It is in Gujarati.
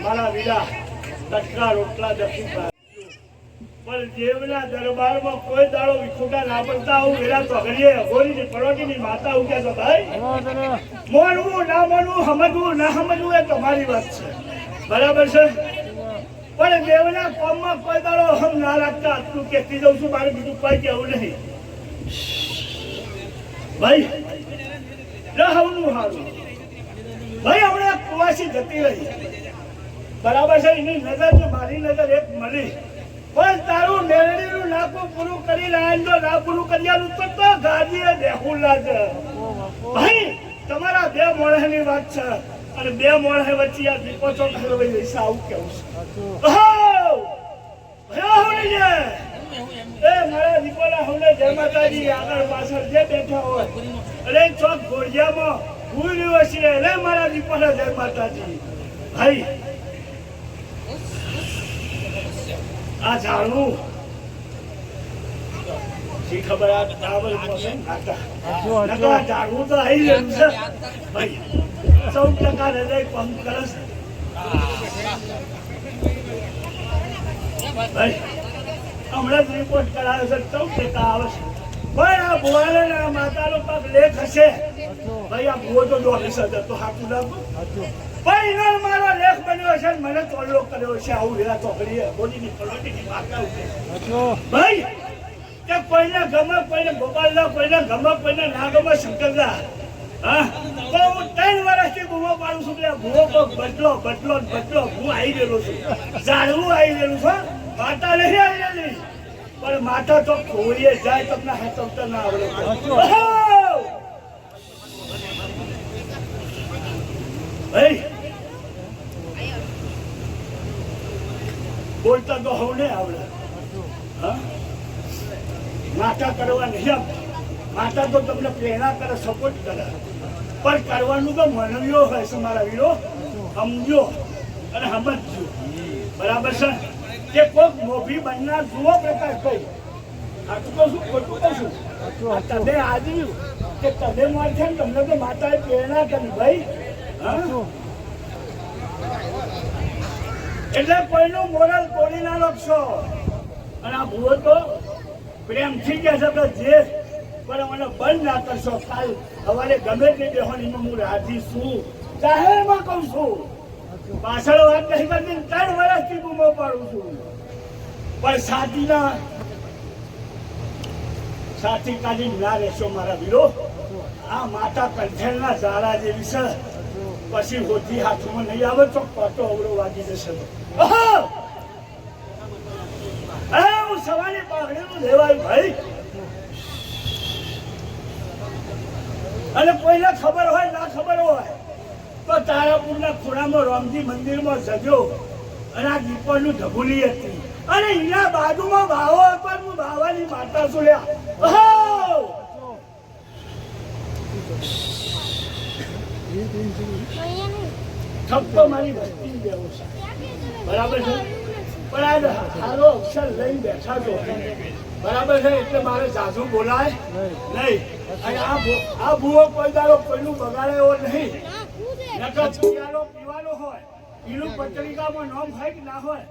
મારા વીરા તટકા રોટલા દક્ષિણ પણ દેવના દરબારમાં કોઈ દાડો વિખુટા ના પડતા હું વીરા ચોકડીએ અઘોરીની પરોટીની માતા હું કહેતો ભાઈ મોનવું ના મોનવું સમજવું ના સમજવું એ તમારી વાત છે બરાબર છે પણ દેવના કોમમાં કોઈ દાડો હમ ના રાખતા તું કહેતી જઉં છું મારે બીજું કોઈ કહેવું નહીં ભાઈ રહવાનું હારું ભાઈ હમણાં કુવાસી જતી રહી બરાબર છે એની નજર ને મારી નજર એક મળી પણ તારું મેળડીનું નાકું પૂરું કરી લાયનો ના પૂરું કર્યાનું તો ગાદીએ બેહું લાગે ભાઈ તમારા બે મોણસની વાત છે અને બે મોણસ વચ્ચે આ દીપો ચોક હલવાઈ જઈશ આવું કેવું છે એ મારા દીપોના હમને જય માતાજી આગળ પાછળ જે બેઠા હોય અરે ચોક ઘોડિયામાં ભૂલ્યું હશે એટલે મારા દીપોના જય માતાજી ભાઈ આ ઝાડવું શી ખબર આ ટાવર મોસમ નાતા ઝાડવું તો આવી ગયું છે ભાઈ 100% હૃદય પંપ કરે છે ભાઈ હમણાં જ રિપોર્ટ કરાયો છે 100% આવે છે પણ આ ભુવાને આ માતાનો પગ લેખ હશે ભાઈ આ ભુવો તો દોડી શકે તો હાથું લાગો પણ એનો મારો લેખ બન્યો છે મને ચોલ્લો કર્યો છે આવું વેલા ચોકડીએ બોડીની પલોટીની માતા ઉઠે ભાઈ કે કોઈને ગમે કોઈને ગોપાલના કોઈને ગમે કોઈને ના ગમે શંકરદા હા તો હું 3 વર્ષથી ભૂવો પાડું છું કે ભૂવો પગ બદલો હું આવી ગયેલો છું ઝાડવું આવી ગયેલું છું માતા નહીં આવી ગયેલી પણ માતા તો ખોરીએ જાય તમને હાથવતા ના આવડે ભાઈ બોલતા તો હવે નહીં આવડે માતા કરવા નહીં આપતી માતા તો તમને પ્રેરણા કરે સપોર્ટ કરે પણ કરવાનું તો મનવીઓ હોય છે મારા વીરો સમજો અને સમજજો બરાબર છે કે કોઈક મોભી બનનાર જુઓ પ્રકાશભાઈ આટલું તો શું ખોટું તો શું તમે આવ્યું કે તમે માર છે ને તમને તો માતાએ પ્રેરણા કરી ભાઈ એટલે કોઈનું મોરલ તોડી ના નાખશો અને આ ભૂવો તો પ્રેમથી કે છે જે પણ મને બંધ ના કરશો કાલ સવારે ગમે તે બેહોનીમાં હું રાજી છું જાહેરમાં કહું છું પાછળ વાત નહીં કરતી 3 વર્ષથી બૂમો પાડું છું પણ સાથી કાઢી ના રહેશો મારા વીરો આ માતા કંઠેલના ઝાડા જેવી છે પછી હોતી હાથમાં નહીં આવે તો પાટો અવરો વાગી જશે હું સવારે પાઘડીનું લેવાયું ભાઈ અને કોઈને ખબર હોય ના ખબર હોય તો તારાપુરના ખૂણામાં રામજી મંદિરમાં જજો અને આ દીપોનું ઢબુલી હતી અને એના બાજુમાં ભાવો પર હું ભાવાની માતા સુલ્યા થપ્પો મારી ભક્તિ દેવો છે બરાબર છે પણ આ સારો અક્ષર લઈને બેઠા છો બરાબર છે એટલે મારે જાજુ બોલાય નહીં અને આ ભૂવો કોઈ દાડો કોઈનું બગાડે એવો નહીં નકર પીવાનો હોય એનું પત્રિકામાં નામ હોય કે ના હોય